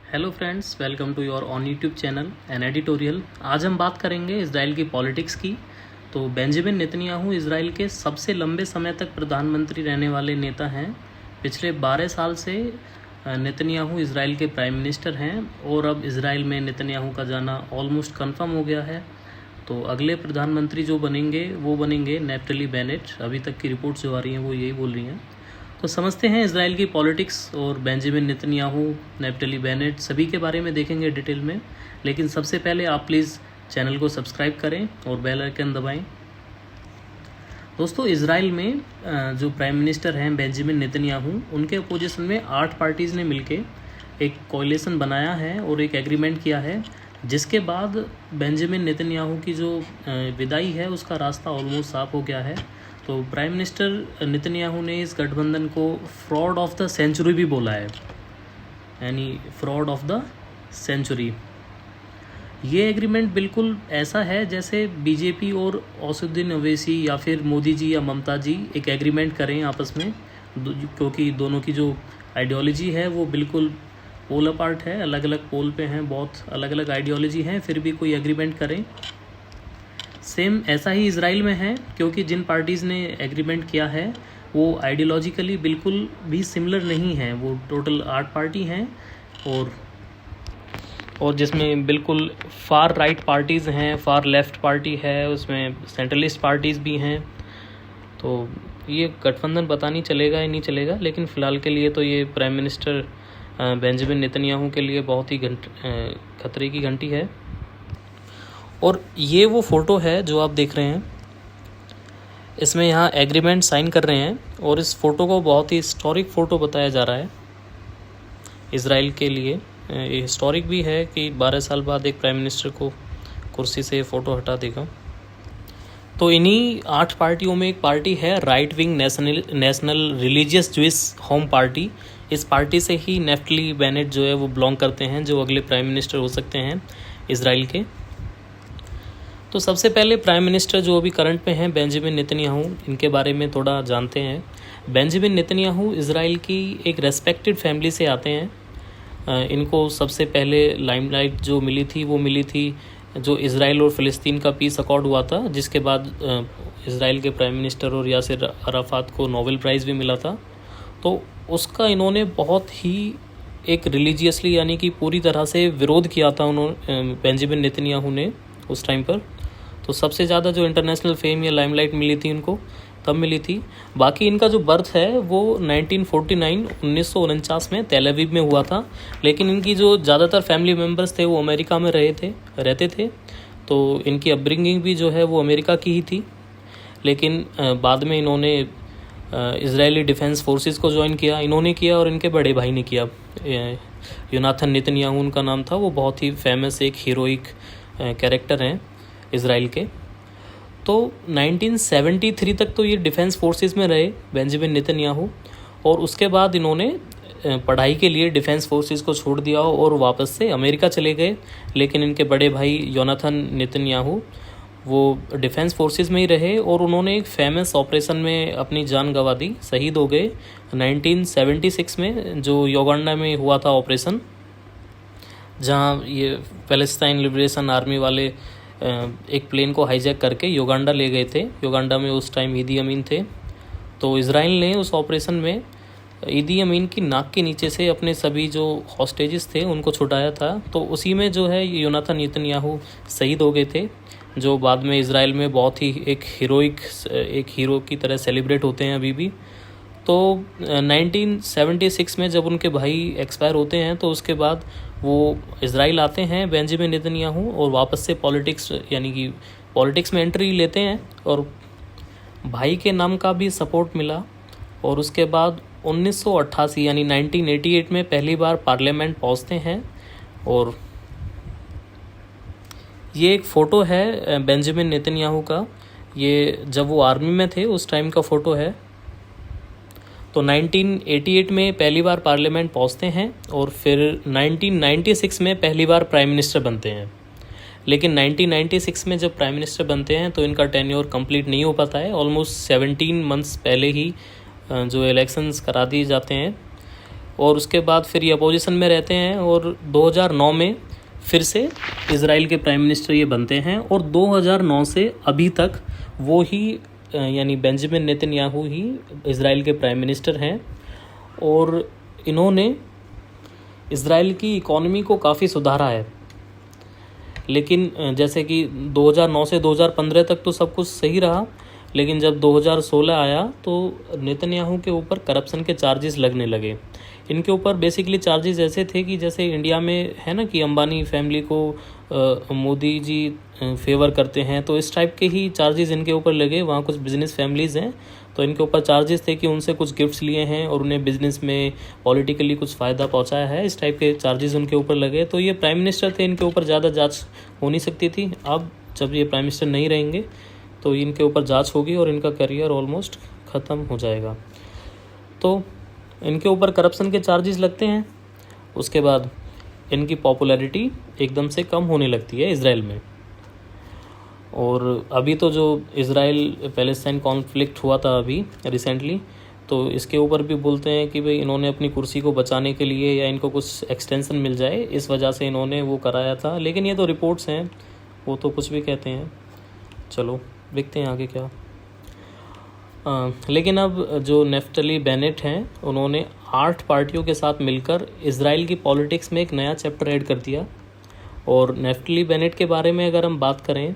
Hello friends, welcome to your own YouTube channel N editorial. आज हम बात करेंगे इजराइल की पॉलिटिक्स की। तो बेंजामिन नेतन्याहू इजराइल के सबसे लंबे समय तक प्रधानमंत्री रहने वाले नेता हैं। पिछले 12 साल से नेतन्याहू इजराइल के प्राइम मिनिस्टर हैं और अब इजराइल में नेतन्याहू का जाना ऑलमोस्ट कंफर्म हो गया है। तो अगले प्रधानमंत्री जो बनेंगे वो बनेंगे नेफ्टली बेनेट। अभी तक की रिपोर्ट्स जो आ रही हैं वो यही बोल रही हैं। तो समझते हैं इजराइल की पॉलिटिक्स और बेंजामिन नेतन्याहू, नेफ्टली बेनेट सभी के बारे में देखेंगे डिटेल में। लेकिन सबसे पहले आप प्लीज़ चैनल को सब्सक्राइब करें और बेल आइकन दबाएं। दोस्तों, इजराइल में जो प्राइम मिनिस्टर हैं बेंजामिन नेतन्याहू, उनके अपोजिशन में 8 पार्टीज़ ने मिलके एक कोalition बनाया है और एक एग्रीमेंट किया है, जिसके बाद बेंजामिन नेतन्याहू की जो विदाई है उसका रास्ता ऑलमोस्ट साफ हो गया है। तो प्राइम मिनिस्टर नेतन्याहू ने इस गठबंधन को फ्रॉड ऑफ द सेंचुरी भी बोला है, यानी फ्रॉड ऑफ द सेंचुरी। ये एग्रीमेंट बिल्कुल ऐसा है जैसे बीजेपी और असदुद्दीन ओवैसी या फिर मोदी जी या ममता जी एक एग्रीमेंट करें आपस में, क्योंकि दोनों की जो आइडियोलॉजी है वो बिल्कुल पोल अपार्ट है, अलग अलग पोल पे हैं, बहुत अलग अलग आइडियोलॉजी हैं, फिर भी कोई एग्रीमेंट करें। सेम ऐसा ही इजराइल में है, क्योंकि जिन पार्टीज़ ने एग्रीमेंट किया है वो आइडियोलॉजिकली बिल्कुल भी सिमिलर नहीं है। वो टोटल 8 पार्टी हैं और जिसमें बिल्कुल फार राइट पार्टीज़ हैं, फार लेफ़्ट पार्टी है, उसमें सेंट्रलिस्ट पार्टीज़ भी हैं। तो ये गठबंधन पता नहीं चलेगा या नहीं चलेगा, लेकिन फ़िलहाल के लिए तो ये प्राइम मिनिस्टर बेंजामिन नेतन्याहू के लिए बहुत ही खतरे की घंटी है। और ये वो फ़ोटो है जो आप देख रहे हैं, इसमें यहाँ एग्रीमेंट साइन कर रहे हैं और इस फ़ोटो को बहुत ही हिस्टोरिक फ़ोटो बताया जा रहा है इजराइल के लिए। ये हिस्टोरिक भी है कि 12 साल बाद एक प्राइम मिनिस्टर को कुर्सी से फ़ोटो हटा देगा। तो इन्हीं 8 पार्टियों में एक पार्टी है right wing national religious Jewish home party. इस पार्टी से ही नेफ्टली बेनेट जो है वो बिलोंग करते हैं, जो अगले प्राइम मिनिस्टर हो सकते हैं इजराइल के। तो सबसे पहले प्राइम मिनिस्टर जो अभी करंट में हैं बेंजामिन नेतन्याहू, इनके बारे में थोड़ा जानते हैं। बेंजामिन नेतन्याहू इजराइल की एक रेस्पेक्टेड फैमिली से आते हैं। इनको सबसे पहले लाइमलाइट जो मिली थी वो मिली थी जो इजराइल और फ़लस्तीन का पीस अकॉर्ड हुआ था, जिसके बाद इजराइल के प्राइम मिनिस्टर और यासिर अराफात को नोबेल प्राइज़ भी मिला था। तो उसका इन्होंने बहुत ही एक रिलीजियसली यानी कि पूरी तरह से विरोध किया था उन्होंने, बेंजामिन नेतन्याहू ने उस टाइम पर। तो सबसे ज़्यादा जो इंटरनेशनल फेम या लाइमलाइट मिली थी इनको तब मिली थी। बाकी इनका जो बर्थ है वो 1949 में तेल अवीव में हुआ था, लेकिन इनकी जो ज़्यादातर फैमिली मेम्बर्स थे वो अमेरिका में रहते थे। तो इनकी अपब्रिंगिंग भी जो है वो अमेरिका की ही थी। लेकिन बाद में इन्होंने इजरायली डिफेंस फोर्सेस को ज्वाइन किया, इन्होंने किया और इनके बड़े भाई ने किया। योनाथन नेतन्याहू उनका नाम था। वो बहुत ही फेमस एक हीरोइक कैरेक्टर हैं इजराइल के। तो 1973 तक तो ये डिफेंस फोर्सेस में रहे बेंजामिन नेतन्याहू, और उसके बाद इन्होंने पढ़ाई के लिए डिफेंस फोर्सेस को छोड़ दिया और वापस से अमेरिका चले गए। लेकिन इनके बड़े भाई योनाथन नेतन्याहू वो डिफेंस फोर्सेस में ही रहे और उन्होंने एक फेमस ऑपरेशन में अपनी जान गंवा दी, शहीद हो गए 1976 में, जो युगांडा में हुआ था ऑपरेशन, जहां ये पैलेस्टाइन लिबरेशन आर्मी वाले एक प्लेन को हाईजैक करके युगांडा ले गए थे। युगांडा में उस टाइम ईदी अमीन थे। तो इजराइल ने उस ऑपरेशन में ईदी अमीन की नाक के नीचे से अपने सभी जो हॉस्टेजेस थे उनको छुड़ाया था। तो उसी में जो है योनाथन नेतन्याहू शहीद हो गए थे, जो बाद में इजराइल में बहुत ही एक हीरो की तरह सेलिब्रेट होते हैं अभी भी। तो 1976 में जब उनके भाई एक्सपायर होते हैं तो उसके बाद वो इजराइल आते हैं बेंजामिन नेतन्याहू और वापस से पॉलिटिक्स यानी कि पॉलिटिक्स में एंट्री लेते हैं, और भाई के नाम का भी सपोर्ट मिला। और उसके बाद 1988 यानी 1988 में पहली बार पार्लियामेंट पहुंचते हैं। और ये एक फ़ोटो है बेंजामिन नेतन्याहू का, ये जब वो आर्मी में थे उस टाइम का फ़ोटो है। तो 1988 में पहली बार पार्लियामेंट पहुंचते हैं और फिर 1996 में पहली बार प्राइम मिनिस्टर बनते हैं। लेकिन 1996 में जब प्राइम मिनिस्टर बनते हैं तो इनका टेन्योर कंप्लीट नहीं हो पाता है। ऑलमोस्ट 17 मंथ्स पहले ही जो इलेक्शंस करा दिए जाते हैं और उसके बाद फिर ये अपोजिशन में रहते हैं और 2009 में फिर से इज़राइल के प्राइम मिनिस्टर ये बनते हैं और 2009 से अभी तक वो ही यानी बेंजामिन नेतन्याहू ही इज़राइल के प्राइम मिनिस्टर हैं। और इन्होंने इज़राइल की इकॉनमी को काफ़ी सुधारा है। लेकिन जैसे कि 2009 से 2015 तक तो सब कुछ सही रहा, लेकिन जब 2016 आया तो नेतन्याहू के ऊपर करप्शन के चार्जेस लगने लगे। इनके ऊपर बेसिकली चार्जेस ऐसे थे कि जैसे इंडिया में है ना कि अंबानी फैमिली को मोदी जी फेवर करते हैं, तो इस टाइप के ही चार्जेस इनके ऊपर लगे। वहाँ कुछ बिजनेस फैमिलीज़ हैं तो इनके ऊपर चार्जेस थे कि उनसे कुछ गिफ्ट्स लिए हैं और उन्हें बिजनेस में पॉलिटिकली कुछ फ़ायदा पहुंचाया है, इस टाइप के चार्जेस उनके ऊपर लगे। तो ये प्राइम मिनिस्टर थे, इनके ऊपर ज़्यादा जांच हो नहीं सकती थी। अब जब ये प्राइम मिनिस्टर नहीं रहेंगे तो इनके ऊपर जांच होगी और इनका करियर ऑलमोस्ट ख़त्म हो जाएगा। तो इनके ऊपर करप्शन के चार्जेस लगते हैं, उसके बाद इनकी पॉपुलैरिटी एकदम से कम होने लगती है इज़राइल में। और अभी तो जो इज़राइल पैलेस्टाइन कॉन्फ्लिक्ट हुआ था अभी रिसेंटली, तो इसके ऊपर भी बोलते हैं कि भाई इन्होंने अपनी कुर्सी को बचाने के लिए या इनको कुछ एक्सटेंशन मिल जाए, इस वजह से इन्होंने वो कराया था। लेकिन ये तो रिपोर्ट्स हैं, वो तो कुछ भी कहते हैं। चलो देखते हैं आगे क्या। लेकिन अब जो नेफ्टली बेनेट हैं उन्होंने 8 पार्टियों के साथ मिलकर इज़राइल की पॉलिटिक्स में एक नया चैप्टर ऐड कर दिया। और नेफ्टली बेनेट के बारे में अगर हम बात करें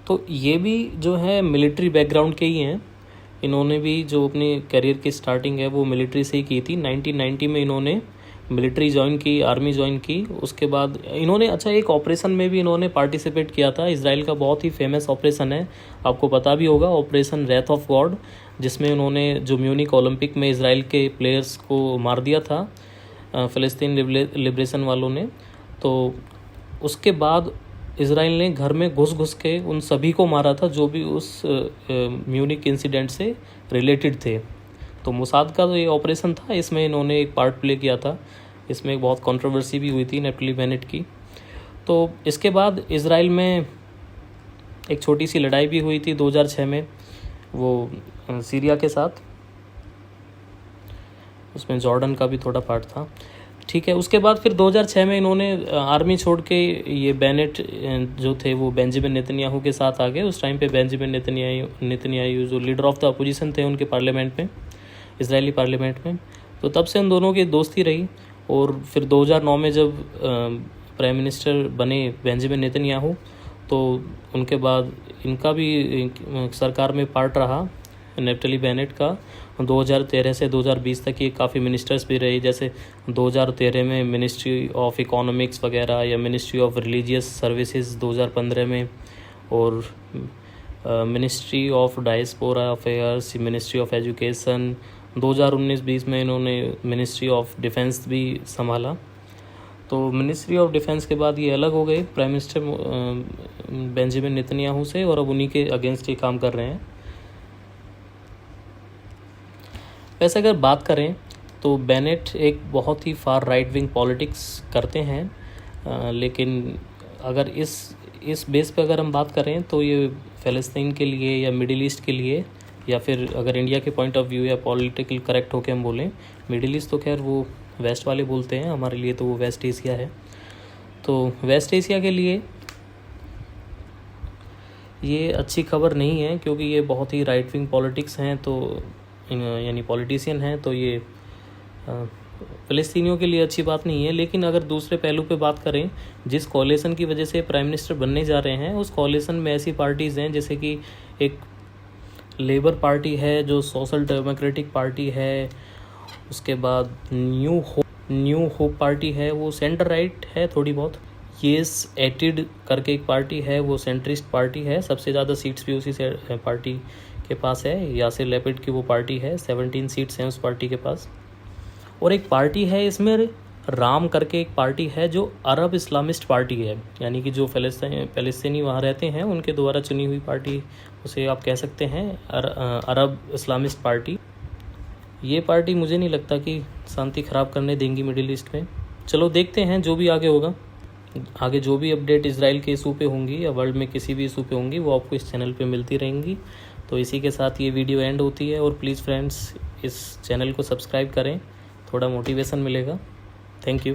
तो ये भी जो है मिलिट्री बैकग्राउंड के ही हैं। इन्होंने भी जो अपने करियर की स्टार्टिंग है वो मिलिट्री से ही की थी। 1990 में इन्होंने मिलिट्री ज्वाइन की, आर्मी ज्वाइन की। उसके बाद इन्होंने एक ऑपरेशन में भी इन्होंने पार्टिसिपेट किया था। इज़राइल का बहुत ही फेमस ऑपरेशन है, आपको पता भी होगा, ऑपरेशन रेथ ऑफ गॉड, जिसमें उन्होंने जो म्यूनिक ओलंपिक में इज़राइल के प्लेयर्स को मार दिया था फ़लस्तीन लिबरेशन वालों ने। तो उसके बाद इज़राइल ने घर में घुस घुस के उन सभी को मारा था जो भी उस म्यूनिक इंसिडेंट से रिलेटेड थे। तो मोसाद का जो ये ऑपरेशन था इसमें इन्होंने एक पार्ट प्ले किया था। इसमें एक बहुत कंट्रोवर्सी भी हुई थी नेफ्टली बेनेट की। तो इसके बाद इज़राइल में एक छोटी सी लड़ाई भी हुई थी 2006 में, वो सीरिया के साथ। उसमें जॉर्डन का भी थोड़ा पार्ट था, ठीक है। उसके बाद फिर 2006 में इन्होंने आर्मी छोड़ के ये बेनेट जो थे वो बेंजामिन नेतन्याहू के साथ आ गए। उस टाइम पे बेंजामिन नेतन्याहू जो लीडर ऑफ द अपोजिशन थे उनके पार्लियामेंट में, इजरायली पार्लियामेंट में। तो तब से उन दोनों की दोस्ती रही। और फिर 2009 में जब प्राइम मिनिस्टर बने बेंजामिन नेतन्याहू, तो उनके बाद इनका भी सरकार में पार्ट रहा नेफ्टली बेनेट का। 2013 से 2020 तक ये काफ़ी मिनिस्टर्स भी रहे, जैसे 2013 में मिनिस्ट्री ऑफ इकोनॉमिक्स वगैरह या मिनिस्ट्री ऑफ रिलीजियस सर्विसेज 2015 में, और ministry of diaspora affairs, ministry of education 2019-20 में इन्होंने मिनिस्ट्री ऑफ डिफेंस भी संभाला। तो मिनिस्ट्री ऑफ डिफेंस के बाद ये अलग हो गए प्राइम मिनिस्टर बेंजामिन नेतन्याहू से, और अब उन्हीं के अगेंस्ट ये काम कर रहे हैं। वैसे अगर बात करें तो बेनेट एक बहुत ही फार राइट विंग पॉलिटिक्स करते हैं, लेकिन अगर इस बेस पे अगर हम बात करें तो ये फ़लस्तीन के लिए या मिडिल ईस्ट के लिए, या फिर अगर इंडिया के पॉइंट ऑफ व्यू या पॉलिटिकल करेक्ट होके हम बोलें, मिडिल ईस्ट तो खैर वो वेस्ट वाले बोलते हैं, हमारे लिए तो वो वेस्ट एशिया है। तो वेस्ट एशिया के लिए ये अच्छी खबर नहीं है, क्योंकि ये बहुत ही राइट विंग पॉलिटिक्स हैं, तो यानी पॉलिटिशियन हैं, तो ये फ़लस्तीनियों के लिए अच्छी बात नहीं है। लेकिन अगर दूसरे पहलू पे बात करें, जिस कॉलेशन की वजह से प्राइम मिनिस्टर बनने जा रहे हैं, उस कॉलेशन में ऐसी पार्टीज़ हैं जैसे कि एक लेबर पार्टी है जो सोशल डेमोक्रेटिक पार्टी है, उसके बाद न्यू होप पार्टी है, वो सेंटर राइट है थोड़ी बहुत। येस एटिड करके एक पार्टी है, वो सेंट्रिस्ट पार्टी है, सबसे ज़्यादा सीट्स भी उसी से पार्टी के पास है। यासिर लैपिड की वो पार्टी है, 17 सीट्स हैं उस पार्टी के पास। और एक पार्टी है इसमें राम करके एक पार्टी है जो अरब इस्लामिस्ट पार्टी है, यानी कि जो फ़लस्तीनी वहाँ रहते हैं उनके द्वारा चुनी हुई पार्टी, उसे आप कह सकते हैं अरब इस्लामिस्ट पार्टी। ये पार्टी मुझे नहीं लगता कि शांति ख़राब करने देंगी मिडिल ईस्ट में। चलो देखते हैं जो भी आगे होगा। आगे जो भी अपडेट इजराइल के इशू पे होंगी या वर्ल्ड में किसी भी इशू पे होंगी वो आपको इस चैनल पे मिलती रहेंगी। तो इसी के साथ ये वीडियो एंड होती है। और प्लीज़ फ्रेंड्स, इस चैनल को सब्सक्राइब करें, थोड़ा मोटिवेशन मिलेगा। Thank you.